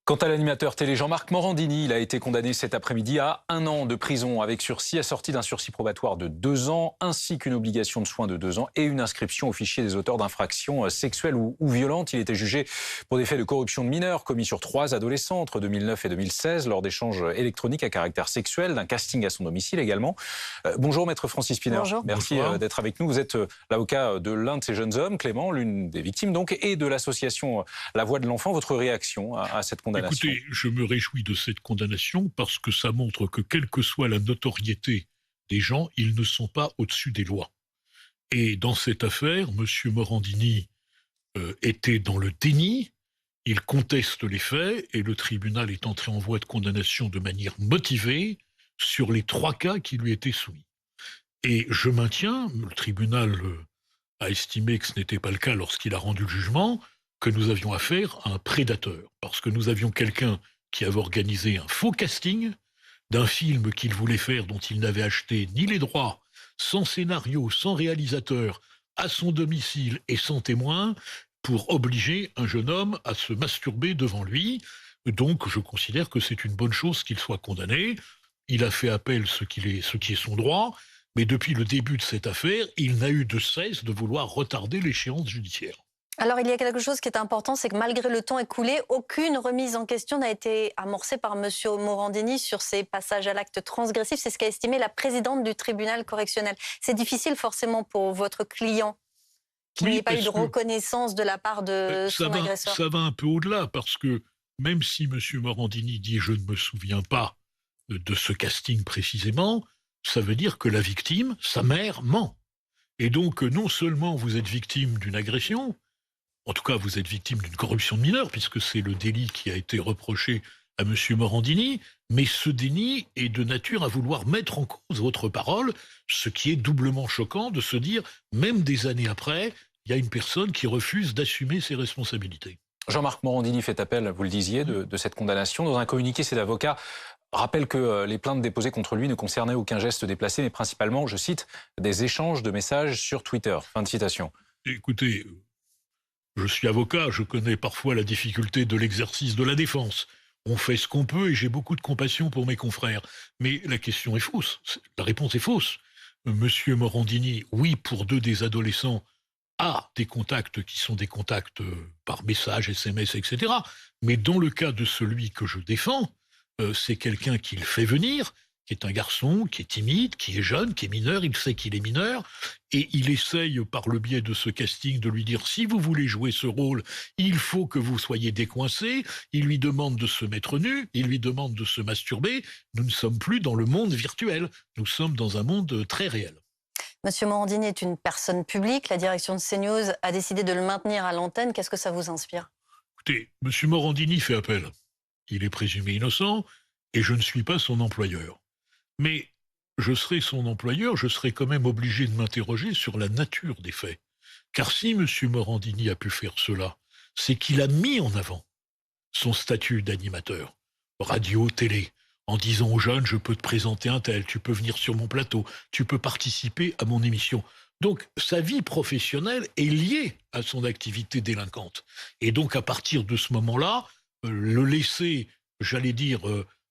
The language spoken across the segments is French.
Quant à l'animateur télé Jean-Marc Morandini, il a été condamné cet après-midi à 1 an de prison avec sursis, assorti d'un sursis probatoire de 2 ans, ainsi qu'une obligation de soins de 2 ans et une inscription au fichier des auteurs d'infractions sexuelles ou violentes. Il était jugé pour des faits de corruption de mineurs commis sur 3 adolescents entre 2009 et 2016 lors d'échanges électroniques à caractère sexuel, d'un casting à son domicile également. Bonjour Maître Francis Spinner. Bonjour. Merci d'être avec nous. Vous êtes l'avocat de l'un de ces jeunes hommes, Clément, l'une des victimes donc, et de l'association La Voix de l'Enfant. Votre réaction à cette condamnation? Écoutez, je me réjouis de cette condamnation parce que ça montre que quelle que soit la notoriété des gens, ils ne sont pas au-dessus des lois. Et dans cette affaire, M. Morandini était dans le déni, il conteste les faits et le tribunal est entré en voie de condamnation de manière motivée sur les 3 cas qui lui étaient soumis. Et je maintiens, le tribunal a estimé que ce n'était pas le cas lorsqu'il a rendu le jugement, que nous avions affaire à un prédateur. Parce que nous avions quelqu'un qui avait organisé un faux casting d'un film qu'il voulait faire dont il n'avait acheté ni les droits, sans scénario, sans réalisateur, à son domicile et sans témoin, pour obliger un jeune homme à se masturber devant lui. Donc je considère que c'est une bonne chose qu'il soit condamné. Il a fait appel, ce qui est son droit, mais depuis le début de cette affaire, il n'a eu de cesse de vouloir retarder l'échéance judiciaire. Alors, il y a quelque chose qui est important, c'est que malgré le temps écoulé, aucune remise en question n'a été amorcée par M. Morandini sur ces passages à l'acte transgressif. C'est ce qu'a estimé la présidente du tribunal correctionnel. C'est difficile forcément pour votre client qu'il n'y ait pas eu de reconnaissance de la part de son agresseur. Ça va un peu au-delà, parce que même si M. Morandini dit « je ne me souviens pas de ce casting précisément », ça veut dire que la victime, sa mère, ment. Et donc, non seulement vous êtes victime d'une agression, en tout cas, vous êtes victime d'une corruption de mineurs, puisque c'est le délit qui a été reproché à M. Morandini, mais ce déni est de nature à vouloir mettre en cause votre parole, ce qui est doublement choquant de se dire, même des années après, il y a une personne qui refuse d'assumer ses responsabilités. Jean-Marc Morandini fait appel, vous le disiez, de cette condamnation. Dans un communiqué, cet avocat rappelle que les plaintes déposées contre lui ne concernaient aucun geste déplacé, mais principalement, je cite, des échanges de messages sur Twitter. Fin de citation. Écoutez, je suis avocat, je connais parfois la difficulté de l'exercice de la défense. On fait ce qu'on peut et j'ai beaucoup de compassion pour mes confrères. Mais la question est fausse. La réponse est fausse. Monsieur Morandini, oui, pour 2 des adolescents, a des contacts qui sont des contacts par message, SMS, etc. Mais dans le cas de celui que je défends, c'est quelqu'un qu'il fait venir, qui est un garçon, qui est timide, qui est jeune, qui est mineur, il sait qu'il est mineur, et il essaye par le biais de ce casting de lui dire « si vous voulez jouer ce rôle, il faut que vous soyez décoincé », il lui demande de se mettre nu, il lui demande de se masturber. Nous ne sommes plus dans le monde virtuel, nous sommes dans un monde très réel. Monsieur Morandini est une personne publique, la direction de CNews a décidé de le maintenir à l'antenne. Qu'est-ce que ça vous inspire? Écoutez, monsieur Morandini fait appel. Il est présumé innocent et je ne suis pas son employeur. Mais je serai son employeur, je serai quand même obligé de m'interroger sur la nature des faits. Car si M. Morandini a pu faire cela, c'est qu'il a mis en avant son statut d'animateur, radio, télé, en disant aux jeunes « je peux te présenter un tel, tu peux venir sur mon plateau, tu peux participer à mon émission ». Donc sa vie professionnelle est liée à son activité délinquante. Et donc à partir de ce moment-là, le laisser, j'allais dire,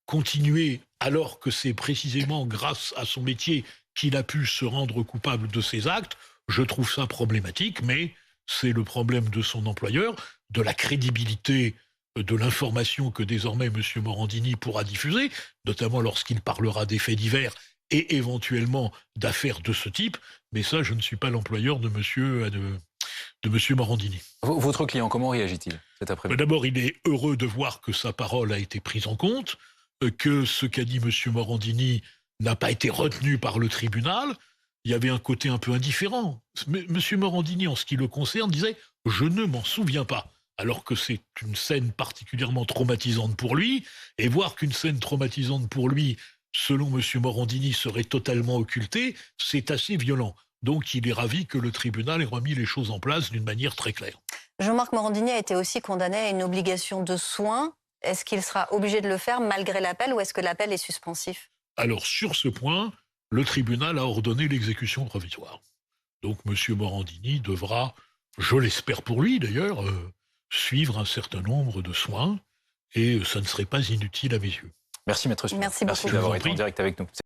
continuer alors que c'est précisément grâce à son métier qu'il a pu se rendre coupable de ses actes, je trouve ça problématique, mais c'est le problème de son employeur, de la crédibilité de l'information que désormais M. Morandini pourra diffuser, notamment lorsqu'il parlera des faits divers et éventuellement d'affaires de ce type, mais ça, je ne suis pas l'employeur de monsieur Morandini. Votre client, comment réagit-il cet après-midi? D'abord, il est heureux de voir que sa parole a été prise en compte, que ce qu'a dit M. Morandini n'a pas été retenu par le tribunal. Il y avait un côté un peu indifférent. M. Morandini, en ce qui le concerne, disait « je ne m'en souviens pas », alors que c'est une scène particulièrement traumatisante pour lui, et voir qu'une scène traumatisante pour lui, selon M. Morandini, serait totalement occultée, c'est assez violent. Donc il est ravi que le tribunal ait remis les choses en place d'une manière très claire. Jean-Marc Morandini a été aussi condamné à une obligation de soins. Est-ce qu'il sera obligé de le faire malgré l'appel ou est-ce que l'appel est suspensif? Alors sur ce point, le tribunal a ordonné l'exécution provisoire. Donc M. Morandini devra, je l'espère pour lui d'ailleurs, suivre un certain nombre de soins et ça ne serait pas inutile à mes yeux. Merci Maître Spinel. Merci beaucoup. D'avoir été en direct avec nous.